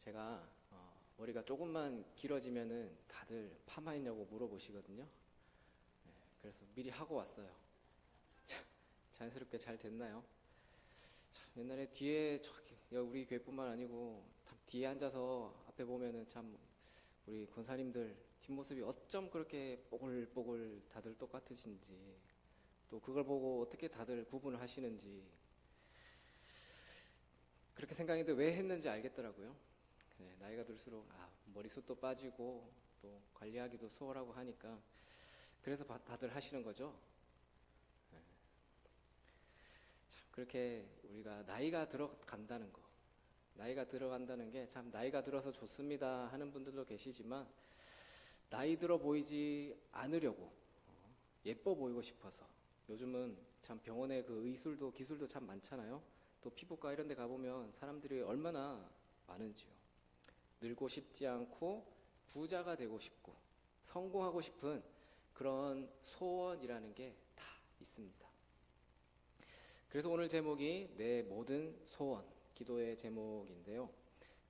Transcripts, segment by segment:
제가 머리가 조금만 길어지면은 다들 파마했냐고 물어보시거든요. 네, 그래서 미리 하고 왔어요. 자연스럽게 잘 됐나요? 참, 옛날에 뒤에 저기 우리 교회뿐만 아니고 뒤에 앉아서 앞에 보면은 참 우리 권사님들 뒷모습이 어쩜 그렇게 뽀글뽀글 다들 똑같으신지, 또 그걸 보고 어떻게 다들 구분을 하시는지 그렇게 생각했는데 왜 했는지 알겠더라고요. 네, 나이가 들수록 머리숱도 빠지고 또 관리하기도 수월하고 하니까 그래서 다들 하시는 거죠. 네. 참 그렇게 우리가 나이가 들어간다는 거, 나이가 들어간다는 게 참 나이가 들어서 좋습니다 하는 분들도 계시지만, 나이 들어 보이지 않으려고 예뻐 보이고 싶어서 요즘은 참 병원에 그 의술도 기술도 참 많잖아요. 또 피부과 이런 데 가보면 사람들이 얼마나 많은지요. 늙고 싶지 않고 부자가 되고 싶고 성공하고 싶은 그런 소원이라는 게 다 있습니다. 그래서 오늘 제목이 내 모든 소원, 기도의 제목인데요.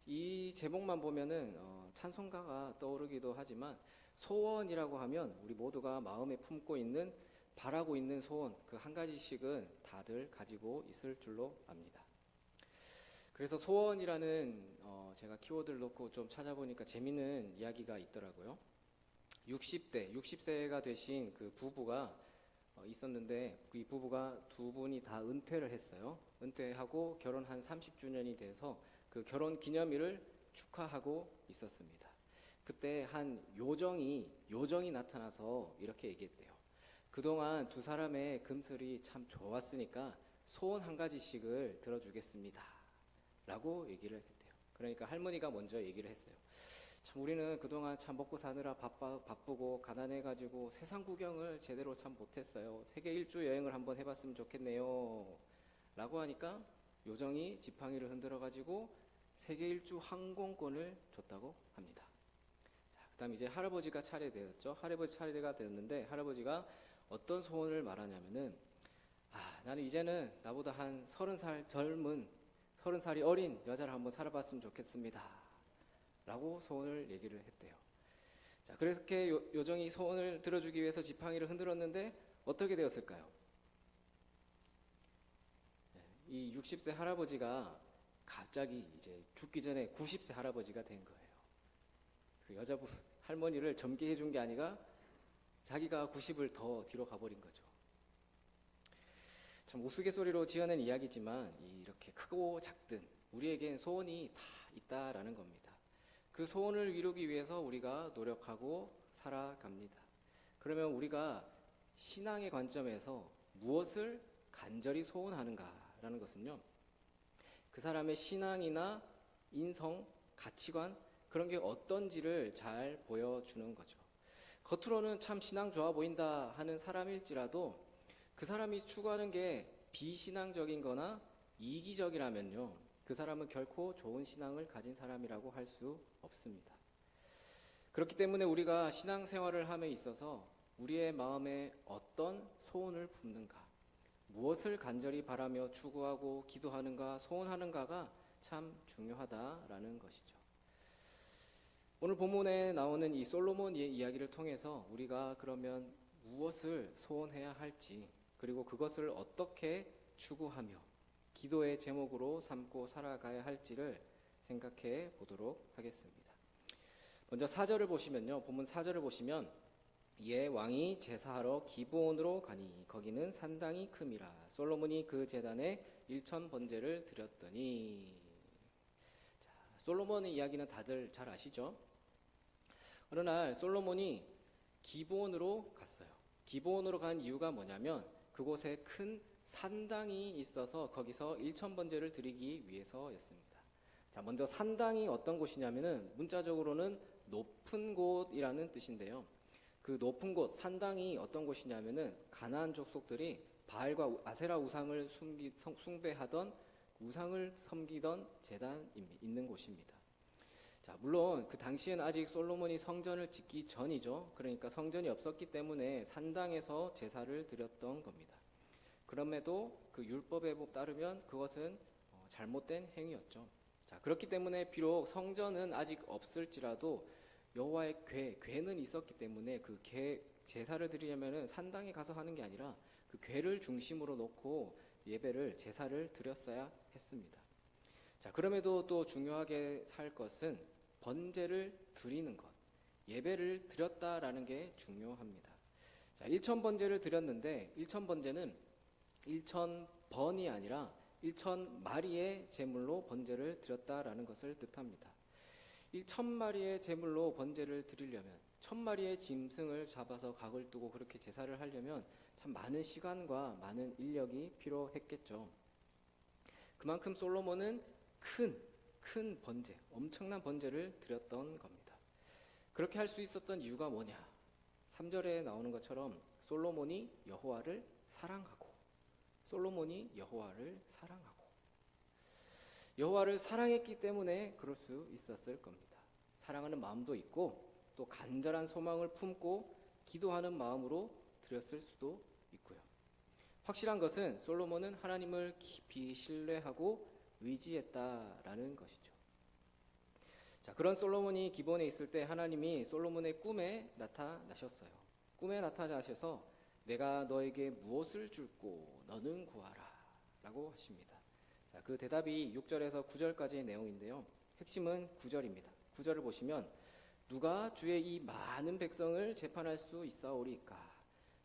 이 제목만 보면은 찬송가가 떠오르기도 하지만, 소원이라고 하면 우리 모두가 마음에 품고 있는, 바라고 있는 소원 그 한 가지씩은 다들 가지고 있을 줄로 압니다. 그래서 소원이라는 제가 키워드를 놓고 좀 찾아보니까 재밌는 이야기가 있더라고요. 60세가 되신 그 부부가 있었는데, 이 부부가 두 분이 다 은퇴를 했어요. 은퇴하고 결혼한 30주년이 돼서 그 결혼 기념일을 축하하고 있었습니다. 그때 한 요정이 나타나서 이렇게 얘기했대요. 그동안 두 사람의 금슬이 참 좋았으니까 소원 한 가지씩을 들어주겠습니다 라고 얘기를 했대요. 그러니까 할머니가 먼저 얘기를 했어요. 참 우리는 그동안 참 먹고 사느라 바쁘고 가난해가지고 세상 구경을 제대로 참 못했어요. 세계 일주 여행을 한번 해봤으면 좋겠네요 라고 하니까 요정이 지팡이를 흔들어가지고 세계 일주 항공권을 줬다고 합니다. 그 다음 이제 할아버지가 차례되었죠. 할아버지 차례가 되었는데, 할아버지가 어떤 소원을 말하냐면은, 나는 이제는 나보다 한 30살 젊은, 30살이 어린 여자를 한번 살아봤으면 좋겠습니다 라고 소원을 얘기를 했대요. 자, 그렇게 요정이 소원을 들어주기 위해서 지팡이를 흔들었는데 어떻게 되었을까요? 이 60세 할아버지가 갑자기 이제 죽기 전에 90세 할아버지가 된 거예요. 그 여자분 할머니를 젊게 해준 게 아니라 자기가 90을 더 뒤로 가버린 거죠. 참 우스갯소리로 지어낸 이야기지만 이렇게 크고 작든 우리에겐 소원이 다 있다라는 겁니다. 그 소원을 이루기 위해서 우리가 노력하고 살아갑니다. 그러면 우리가 신앙의 관점에서 무엇을 간절히 소원하는가라는 것은요, 그 사람의 신앙이나 인성, 가치관, 그런 게 어떤지를 잘 보여주는 거죠. 겉으로는 참 신앙 좋아 보인다 하는 사람일지라도 그 사람이 추구하는 게 비신앙적인 거나 이기적이라면요, 그 사람은 결코 좋은 신앙을 가진 사람이라고 할 수 없습니다. 그렇기 때문에 우리가 신앙생활을 함에 있어서 우리의 마음에 어떤 소원을 품는가, 무엇을 간절히 바라며 추구하고 기도하는가, 소원하는가가 참 중요하다라는 것이죠. 오늘 본문에 나오는 이 솔로몬의 이야기를 통해서 우리가 그러면 무엇을 소원해야 할지, 그리고 그것을 어떻게 추구하며 기도의 제목으로 삼고 살아가야 할지를 생각해 보도록 하겠습니다. 먼저 4절을 보시면요, 본문 4절을 보시면, 이에 왕이 제사하러 기브온으로 가니 거기는 산당이 큼이라. 솔로몬이 그 제단에 1000번제를 드렸더니. 자, 솔로몬의 이야기는 다들 잘 아시죠? 어느 날 솔로몬이 기브온으로 갔어요. 기브온으로 간 이유가 뭐냐면, 그곳에 큰 산당이 있어서 거기서 1000번제를 드리기 위해서였습니다. 자, 먼저 산당이 어떤 곳이냐면은 문자적으로는 높은 곳이라는 뜻인데요. 그 높은 곳, 산당이 어떤 곳이냐면은 가나안 족속들이 바알과 아세라 우상을 숭배하던, 우상을 섬기던 제단이 있는 곳입니다. 자, 물론 그 당시에는 아직 솔로몬이 성전을 짓기 전이죠. 그러니까 성전이 없었기 때문에 산당에서 제사를 드렸던 겁니다. 그럼에도 그 율법에 따르면 그것은 잘못된 행위였죠. 자, 그렇기 때문에 비록 성전은 아직 없을지라도 여호와의 궤는 있었기 때문에 그 궤 제사를 드리려면은 산당에 가서 하는 게 아니라 그 궤를 중심으로 놓고 예배를 제사를 드렸어야 했습니다. 자, 그럼에도 또 중요하게 살 것은 번제를 드리는 것, 예배를 드렸다라는 게 중요합니다. 자, 1천 번제를 드렸는데 1천 번제는 1천 번이 아니라 1천 마리의 제물로 번제를 드렸다라는 것을 뜻합니다. 1천 마리의 제물로 번제를 드리려면 1,000마리의 짐승을 잡아서 각을 두고 그렇게 제사를 하려면 참 많은 시간과 많은 인력이 필요했겠죠. 그만큼 솔로몬은 큰 번제, 엄청난 번제를 드렸던 겁니다. 그렇게 할 수 있었던 이유가 뭐냐? 3절에 나오는 것처럼 솔로몬이 여호와를 사랑하고 여호와를 사랑했기 때문에 그럴 수 있었을 겁니다. 사랑하는 마음도 있고 또 간절한 소망을 품고 기도하는 마음으로 드렸을 수도 있고요. 확실한 것은 솔로몬은 하나님을 깊이 신뢰하고 의지했다라는 것이죠. 자, 그런 솔로몬이 기본에 있을 때 하나님이 솔로몬의 꿈에 나타나셨어요. 꿈에 나타나셔서 내가 너에게 무엇을 줄고 너는 구하라 라고 하십니다. 자, 그 대답이 6절에서 9절까지의 내용인데요. 핵심은 9절입니다. 9절을 보시면 누가 주의 이 많은 백성을 재판할 수 있사오리까?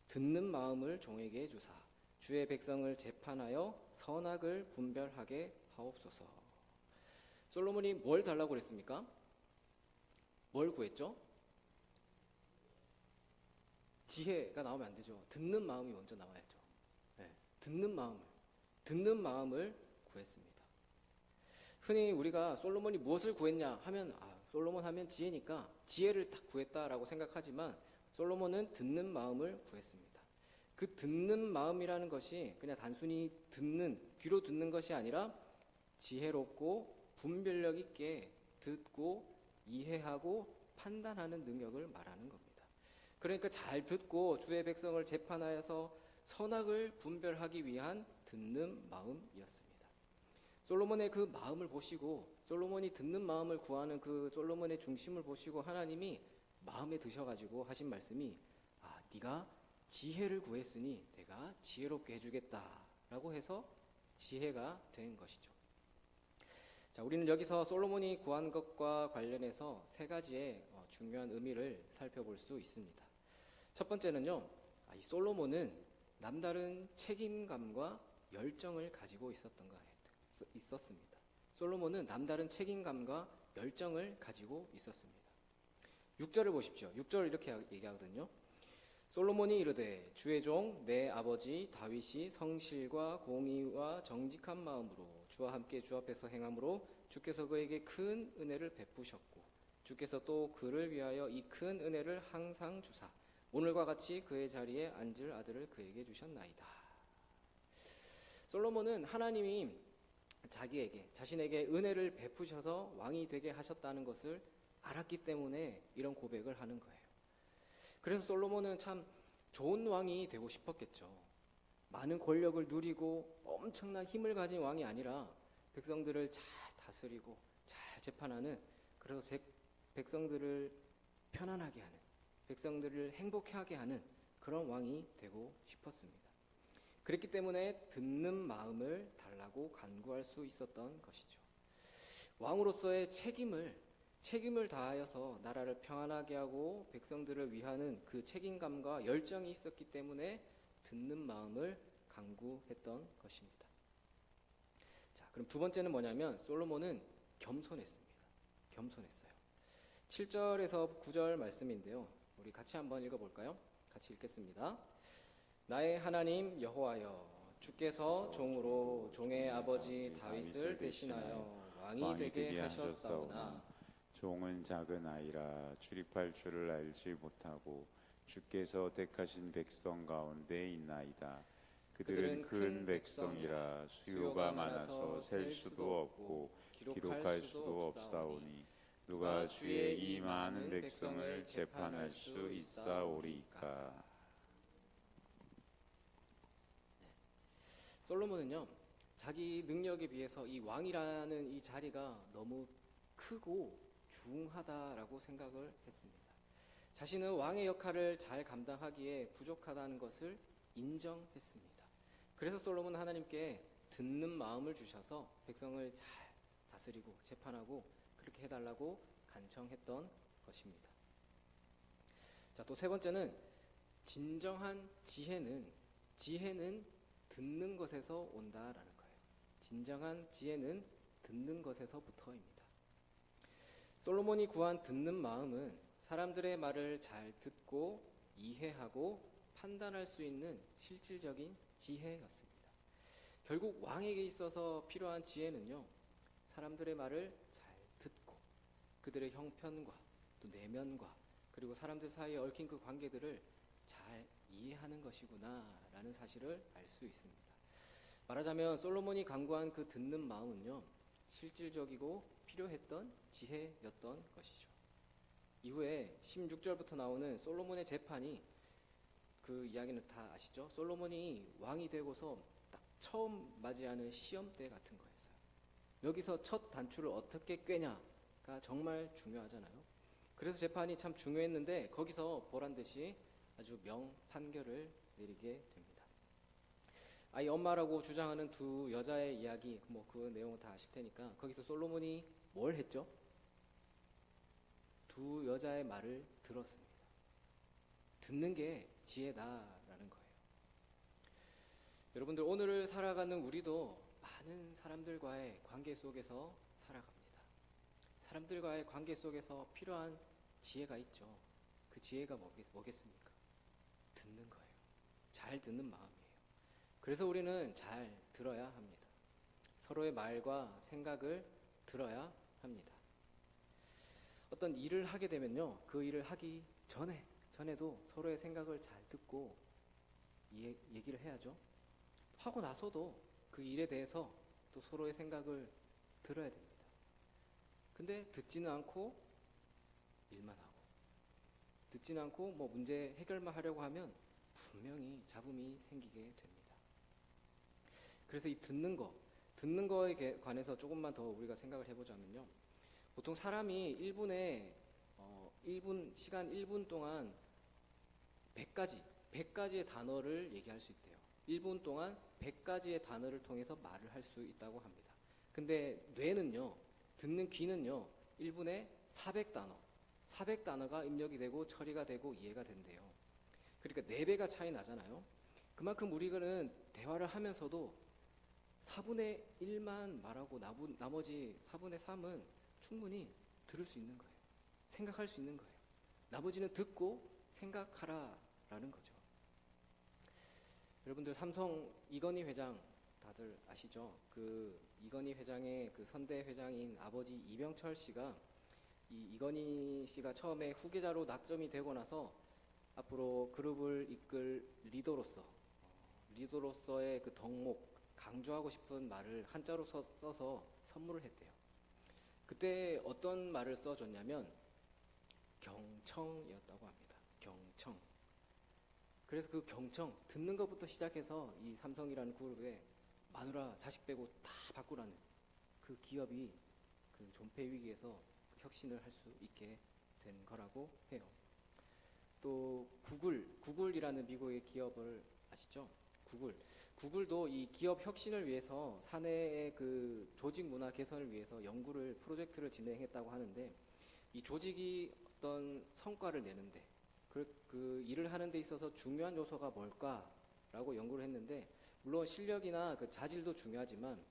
듣는 마음을 종에게 주사 주의 백성을 재판하여 선악을 분별하게 하옵소서. 솔로몬이 뭘 달라고 그랬습니까? 뭘 구했죠? 지혜가 나오면 안 되죠. 듣는 마음이 먼저 나와야죠. 네, 듣는 마음을 구했습니다. 흔히 우리가 솔로몬이 무엇을 구했냐 하면 솔로몬 하면 지혜니까 지혜를 딱 구했다라고 생각하지만 솔로몬은 듣는 마음을 구했습니다. 그 듣는 마음이라는 것이 그냥 단순히 귀로 듣는 것이 아니라 지혜롭고 분별력 있게 듣고 이해하고 판단하는 능력을 말하는 겁니다. 그러니까 잘 듣고 주의 백성을 재판하여서 선악을 분별하기 위한 듣는 마음이었습니다. 솔로몬의 그 마음을 보시고 솔로몬이 듣는 마음을 구하는 그 솔로몬의 중심을 보시고 하나님이 마음에 드셔가지고 하신 말씀이 네가 지혜를 구했으니 내가 지혜롭게 해주겠다라고 해서 지혜가 된 것이죠. 자, 우리는 여기서 솔로몬이 구한 것과 관련해서 세 가지의 중요한 의미를 살펴볼 수 있습니다. 첫 번째는요, 이 솔로몬은 남다른 책임감과 열정을 가지고 있었습니다. 솔로몬은 남다른 책임감과 열정을 가지고 있었습니다. 6절을 보십시오. 6절 이렇게 얘기하거든요. 솔로몬이 이르되 주의 종 내 아버지 다윗이 성실과 공의와 정직한 마음으로 주와 함께 주 앞에서 행함으로 주께서 그에게 큰 은혜를 베푸셨고 주께서 또 그를 위하여 이 큰 은혜를 항상 주사 오늘과 같이 그의 자리에 앉을 아들을 그에게 주셨나이다. 솔로몬은 하나님이 자신에게 은혜를 베푸셔서 왕이 되게 하셨다는 것을 알았기 때문에 이런 고백을 하는 거예요. 그래서 솔로몬은 참 좋은 왕이 되고 싶었겠죠. 많은 권력을 누리고 엄청난 힘을 가진 왕이 아니라 백성들을 잘 다스리고 잘 재판하는, 그래서 백성들을 편안하게 하는, 백성들을 행복하게 하는 그런 왕이 되고 싶었습니다. 그렇기 때문에 듣는 마음을 달라고 간구할 수 있었던 것이죠. 왕으로서의 책임을 다하여서 나라를 평안하게 하고 백성들을 위하는 그 책임감과 열정이 있었기 때문에 듣는 마음을 간구했던 것입니다. 자, 그럼 두 번째는 뭐냐면 솔로몬은 겸손했습니다. 겸손했어요. 7절에서 9절 말씀인데요. 우리 같이 한번 읽어볼까요? 같이 읽겠습니다. 나의 하나님 여호와여, 주께서 종으로 종의 아버지 다윗을 대신하여 왕이 되게 하셨사오나 종은 작은 아이라 출입할 줄을 알지 못하고 주께서 택하신 백성 가운데 있나이다. 그들은 큰 백성이라 수요가 많아서 셀 수도 없고 기록할 수도 없사오니 누가 주의 이 많은 백성을 재판할 수 있사오리까. 솔로몬은요, 자기 능력에 비해서 이 왕이라는 이 자리가 너무 크고 중하다라고 생각을 했습니다. 자신은 왕의 역할을 잘 감당하기에 부족하다는 것을 인정했습니다. 그래서 솔로몬은 하나님께 듣는 마음을 주셔서 백성을 잘 다스리고 재판하고 그렇게 해달라고 간청했던 것입니다. 자, 또 세 번째는 진정한 지혜는 듣는 것에서 온다라는 거예요. 진정한 지혜는 듣는 것에서부터입니다. 솔로몬이 구한 듣는 마음은 사람들의 말을 잘 듣고 이해하고 판단할 수 있는 실질적인 지혜였습니다. 결국 왕에게 있어서 필요한 지혜는요, 사람들의 말을 잘 듣고 그들의 형편과 또 내면과 그리고 사람들 사이에 얽힌 그 관계들을 잘 이해하는 것이구나라는 사실을 알 수 있습니다. 말하자면 솔로몬이 강구한 그 듣는 마음은요, 실질적이고 필요했던 지혜였던 것이죠. 이후에 16절부터 나오는 솔로몬의 재판이, 그 이야기는 다 아시죠? 솔로몬이 왕이 되고서 딱 처음 맞이하는 시험 때 같은 거였어요. 여기서 첫 단추를 어떻게 꿰냐가 정말 중요하잖아요. 그래서 재판이 참 중요했는데 거기서 보란듯이 아주 명판결을 내리게 됩니다. 아이 엄마라고 주장하는 두 여자의 이야기, 뭐 그 내용은 다 아실 테니까 거기서 솔로몬이 뭘 했죠? 두 여자의 말을 들었습니다. 듣는 게 지혜다라는 거예요. 여러분들, 오늘을 살아가는 우리도 많은 사람들과의 관계 속에서 살아갑니다. 사람들과의 관계 속에서 필요한 지혜가 있죠. 그 지혜가 뭐겠습니까? 듣는 거예요. 잘 듣는 마음이에요. 그래서 우리는 잘 들어야 합니다. 서로의 말과 생각을 들어야 합니다. 어떤 일을 하게 되면요, 그 일을 하기 전에도 서로의 생각을 잘 듣고 얘기를 해야죠. 하고 나서도 그 일에 대해서 또 서로의 생각을 들어야 됩니다. 근데 듣지는 않고 일만 하고, 듣지는 않고 뭐 문제 해결만 하려고 하면 분명히 잡음이 생기게 됩니다. 그래서 이 듣는 거에 관해서 조금만 더 우리가 생각을 해보자면요, 보통 사람이 1분, 1분 동안 100가지의 단어를 얘기할 수 있대요. 1분 동안 100가지의 단어를 통해서 말을 할 수 있다고 합니다. 근데 뇌는요, 듣는 귀는요, 1분에 400단어가 입력이 되고 처리가 되고 이해가 된대요. 그러니까 4배가 차이 나잖아요. 그만큼 우리는 대화를 하면서도 4분의 1만 말하고 나머지 4분의 3은 충분히 들을 수 있는 거예요. 생각할 수 있는 거예요. 나머지는 듣고 생각하라라는 거죠. 여러분들, 삼성 이건희 회장 다들 아시죠? 그 이건희 회장의 그 선대 회장인 아버지 이병철 씨가, 이 이건희 씨가 처음에 후계자로 낙점이 되고 나서 앞으로 그룹을 이끌 리더로서의 그 덕목, 강조하고 싶은 말을 한자로 써서 선물을 했대요. 그때 어떤 말을 써줬냐면 경청이었다고 합니다. 경청. 그래서 그 경청, 듣는 것부터 시작해서 이 삼성이라는 그룹에 마누라 자식 빼고 다 바꾸라는 그 기업이 그 존폐 위기에서 혁신을 할 수 있게 된 거라고 해요. 또 구글이라는 미국의 기업을 아시죠? 구글도 이 기업 혁신을 위해서 사내의 그 조직 문화 개선을 위해서 프로젝트를 진행했다고 하는데, 이 조직이 어떤 성과를 내는데 그 일을 하는 데 있어서 중요한 요소가 뭘까라고 연구를 했는데, 물론 실력이나 그 자질도 중요하지만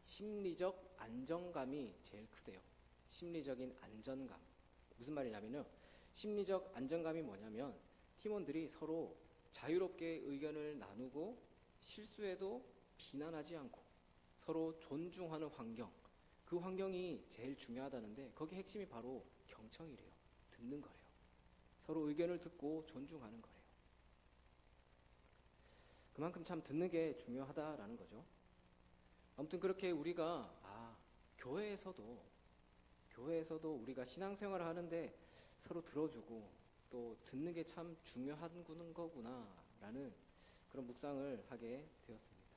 심리적 안정감이 제일 크대요. 심리적인 안정감. 무슨 말이냐면요, 심리적 안정감이 뭐냐면 팀원들이 서로 자유롭게 의견을 나누고 실수해도 비난하지 않고 서로 존중하는 환경, 그 환경이 제일 중요하다는데 거기 핵심이 바로 경청이래요. 듣는 거래요. 서로 의견을 듣고 존중하는 거래요. 그만큼 참 듣는 게 중요하다라는 거죠. 아무튼 그렇게 우리가 교회에서도 우리가 신앙생활을 하는데 서로 들어주고 또 듣는 게 참 중요한 거구나라는 그런 묵상을 하게 되었습니다.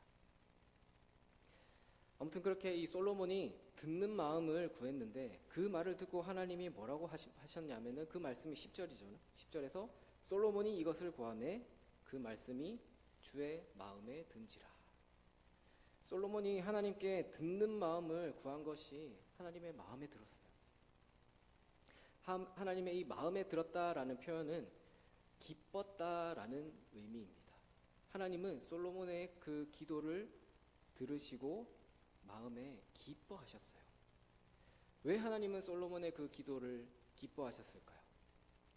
아무튼 그렇게 이 솔로몬이 듣는 마음을 구했는데 그 말을 듣고 하나님이 뭐라고 하셨냐면은 그 말씀이 10절이죠. 10절에서 솔로몬이 이것을 구하매 그 말씀이 주의 마음에 든지라. 솔로몬이 하나님께 듣는 마음을 구한 것이 하나님의 마음에 들었어요. 하나님의 이 마음에 들었다라는 표현은 기뻤다라는 의미입니다. 하나님은 솔로몬의 그 기도를 들으시고 마음에 기뻐하셨어요. 왜 하나님은 솔로몬의 그 기도를 기뻐하셨을까요?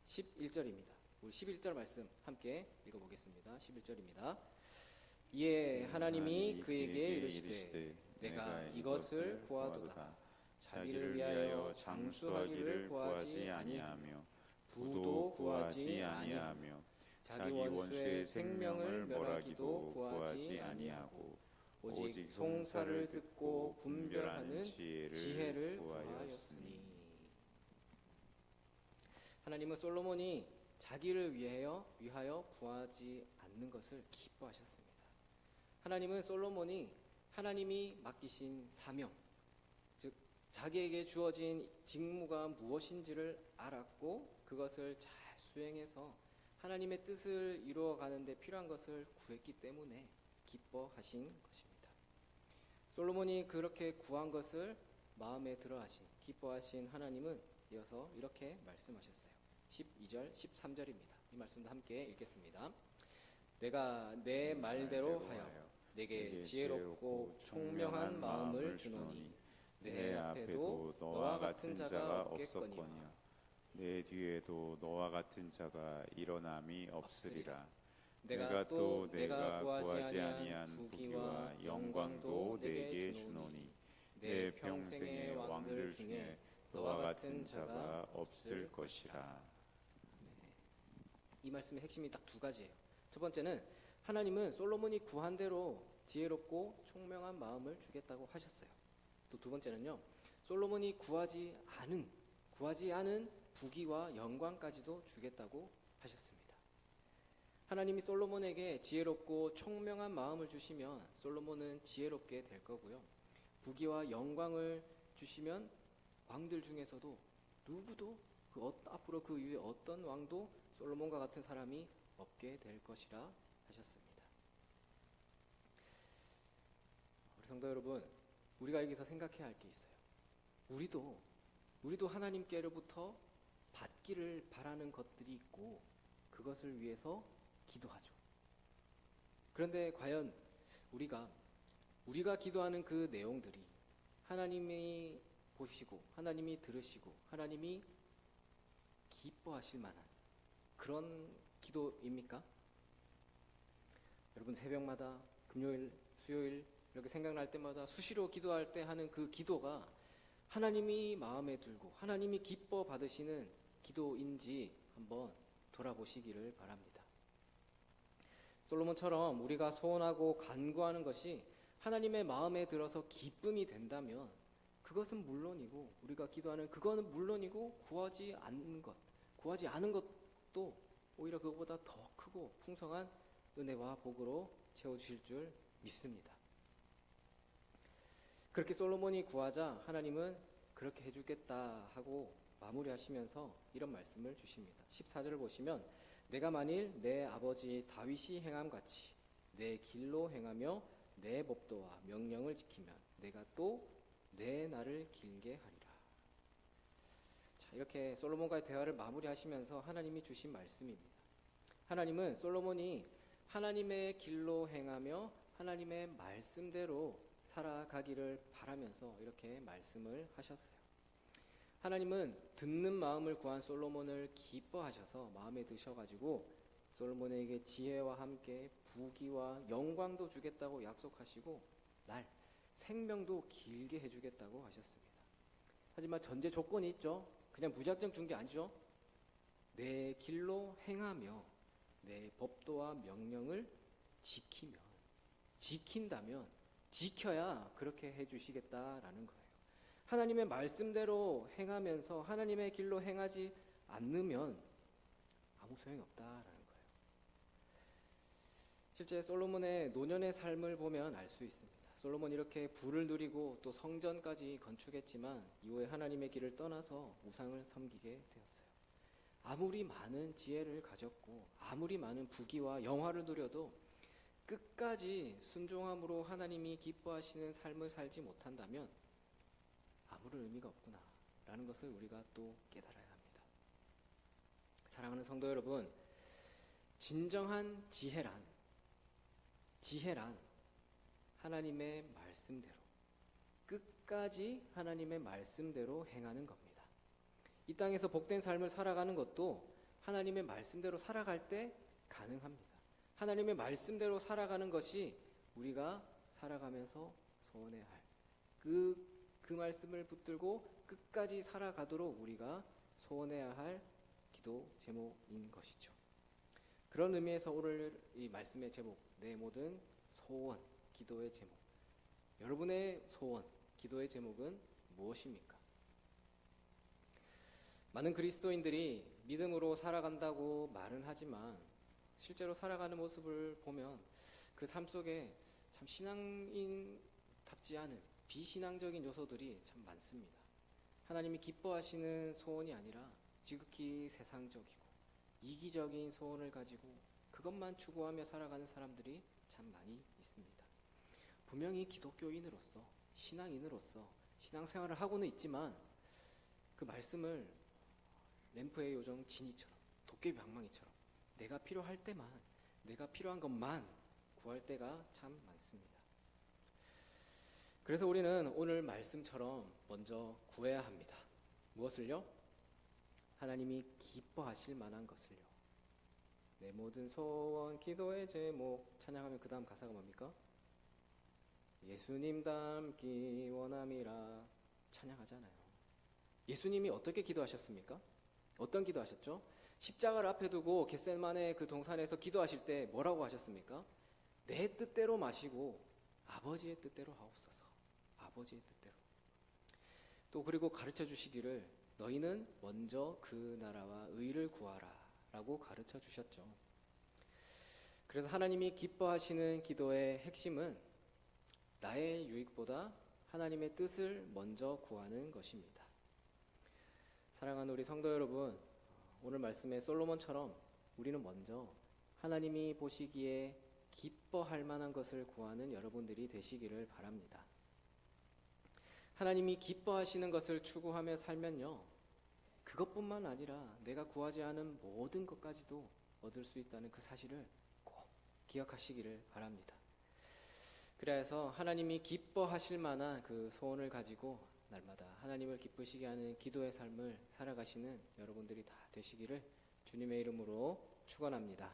11절입니다. 우리 11절 말씀 함께 읽어보겠습니다. 11절입니다. 이에 하나님이 그에게 이르시되 내가 이것을 구하도다. 자기를 위하여 장수하기를 구하지 아니하며 부도 구하지 아니하며 자기 원수의 생명을 멸하기도 구하지 아니하고 오직 송사를 듣고 분별하는 지혜를 구하였으니. 하나님은 솔로몬이 자기를 위하여 구하지 않는 것을 기뻐하셨습니다. 하나님은 솔로몬이 하나님이 맡기신 사명, 즉 자기에게 주어진 직무가 무엇인지를 알았고 그것을 잘 수행해서 하나님의 뜻을 이루어가는 데 필요한 것을 구했기 때문에 기뻐하신 것입니다. 솔로몬이 그렇게 구한 것을 마음에 들어하신, 기뻐하신 하나님은 이어서 이렇게 말씀하셨어요. 12절, 13절입니다. 이 말씀도 함께 읽겠습니다. 내가 내 말대로 하여 내게 지혜롭고 총명한 마음을 주노니 내 앞에도 너와 같은 자가 없겠거니와 내 뒤에도 너와 같은 자가 일어남이 없으리라. 내가 또 내가 구하지 아니한 부귀와 영광도 내게 주노니 내 평생의 왕들 중에 너와 같은 자가 없을 것이라. 이 말씀의 핵심이 딱 두 가지예요. 첫 번째는 하나님은 솔로몬이 구한 대로 지혜롭고 총명한 마음을 주겠다고 하셨어요. 또 두 번째는요, 솔로몬이 구하지 않은 부귀와 영광까지도 주겠다고 하셨습니다. 하나님이 솔로몬에게 지혜롭고 총명한 마음을 주시면 솔로몬은 지혜롭게 될 거고요. 부귀와 영광을 주시면 왕들 중에서도 누구도 앞으로 그 이후에 어떤 왕도 솔로몬과 같은 사람이 없게 될 것이라 하셨습니다. 우리 성도 여러분, 우리가 여기서 생각해야 할 게 있어요. 우리도 하나님께로부터 받기를 바라는 것들이 있고 그것을 위해서 기도하죠. 그런데 과연 우리가 기도하는 그 내용들이 하나님이 보시고 하나님이 들으시고 하나님이 기뻐하실 만한 그런 기도입니까? 여러분 새벽마다 금요일, 수요일 이렇게 생각날 때마다 수시로 기도할 때 하는 그 기도가 하나님이 마음에 들고 하나님이 기뻐 받으시는 기도인지 한번 돌아보시기를 바랍니다. 솔로몬처럼 우리가 소원하고 간구하는 것이 하나님의 마음에 들어서 기쁨이 된다면 그것은 물론이고 우리가 기도하는 그거는 물론이고 구하지 않은 것도 오히려 그것보다 더 크고 풍성한 은혜와 복으로 채워주실 줄 믿습니다. 그렇게 솔로몬이 구하자 하나님은 그렇게 해주겠다 하고 마무리하시면서 이런 말씀을 주십니다. 14절을 보시면 내가 만일 내 아버지 다윗이 행함같이 내 길로 행하며 내 법도와 명령을 지키면 내가 또 내 날을 길게 하리라. 자, 이렇게 솔로몬과의 대화를 마무리하시면서 하나님이 주신 말씀입니다. 하나님은 솔로몬이 하나님의 길로 행하며 하나님의 말씀대로 살아가기를 바라면서 이렇게 말씀을 하셨어요. 하나님은 듣는 마음을 구한 솔로몬을 기뻐하셔서 마음에 드셔가지고 솔로몬에게 지혜와 함께 부귀와 영광도 주겠다고 약속하시고 생명도 길게 해주겠다고 하셨습니다. 하지만 전제 조건이 있죠. 그냥 무작정 준 게 아니죠. 내 길로 행하며 내 법도와 명령을 지킨다면 지켜야 그렇게 해주시겠다라는 거예요. 하나님의 말씀대로 행하면서 하나님의 길로 행하지 않으면 아무 소용이 없다라는 거예요. 실제 솔로몬의 노년의 삶을 보면 알 수 있습니다. 솔로몬이 이렇게 부를 누리고 또 성전까지 건축했지만 이후에 하나님의 길을 떠나서 우상을 섬기게 되었어요. 아무리 많은 지혜를 가졌고 아무리 많은 부귀와 영화를 누려도 끝까지 순종함으로 하나님이 기뻐하시는 삶을 살지 못한다면 아무런 의미가 없구나 라는 것을 우리가 또 깨달아야 합니다. 사랑하는 성도 여러분, 진정한 지혜란 하나님의 말씀대로 끝까지 하나님의 말씀대로 행하는 겁니다. 이 땅에서 복된 삶을 살아가는 것도 하나님의 말씀대로 살아갈 때 가능합니다. 하나님의 말씀대로 살아가는 것이 우리가 살아가면서 소원해야 할 그 말씀을 붙들고 끝까지 살아가도록 우리가 소원해야 할 기도 제목인 것이죠. 그런 의미에서 오늘 이 말씀의 제목, 내 모든 소원, 기도의 제목, 여러분의 소원, 기도의 제목은 무엇입니까? 많은 그리스도인들이 믿음으로 살아간다고 말은 하지만 실제로 살아가는 모습을 보면 그 삶 속에 참 신앙인답지 않은 비신앙적인 요소들이 참 많습니다. 하나님이 기뻐하시는 소원이 아니라 지극히 세상적이고 이기적인 소원을 가지고 그것만 추구하며 살아가는 사람들이 참 많이 있습니다. 분명히 기독교인으로서 신앙인으로서 신앙생활을 하고는 있지만 그 말씀을 램프의 요정 지니처럼 도깨비 방망이처럼 내가 필요할 때만 내가 필요한 것만 구할 때가 참 많습니다. 그래서 우리는 오늘 말씀처럼 먼저 구해야 합니다. 무엇을요? 하나님이 기뻐하실 만한 것을요. 내 모든 소원, 기도의 제목 찬양하면 그 다음 가사가 뭡니까? 예수님 닮기 원함이라 찬양하잖아요. 예수님이 어떻게 기도하셨습니까? 어떤 기도하셨죠? 십자가를 앞에 두고 겟세마네 그 동산에서 기도하실 때 뭐라고 하셨습니까? 내 뜻대로 마시고 아버지의 뜻대로 하옵소서. 아버지의 뜻대로. 또 그리고 가르쳐 주시기를 너희는 먼저 그 나라와 의를 구하라 라고 가르쳐 주셨죠. 그래서 하나님이 기뻐하시는 기도의 핵심은 나의 유익보다 하나님의 뜻을 먼저 구하는 것입니다. 사랑하는 우리 성도 여러분, 오늘 말씀의 솔로몬처럼 우리는 먼저 하나님이 보시기에 기뻐할 만한 것을 구하는 여러분들이 되시기를 바랍니다. 하나님이 기뻐하시는 것을 추구하며 살면요, 그것뿐만 아니라 내가 구하지 않은 모든 것까지도 얻을 수 있다는 그 사실을 꼭 기억하시기를 바랍니다. 그래서 하나님이 기뻐하실 만한 그 소원을 가지고 날마다 하나님을 기쁘시게 하는 기도의 삶을 살아가시는 여러분들이 다 되시기를 주님의 이름으로 축원합니다.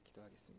기도하겠습니다.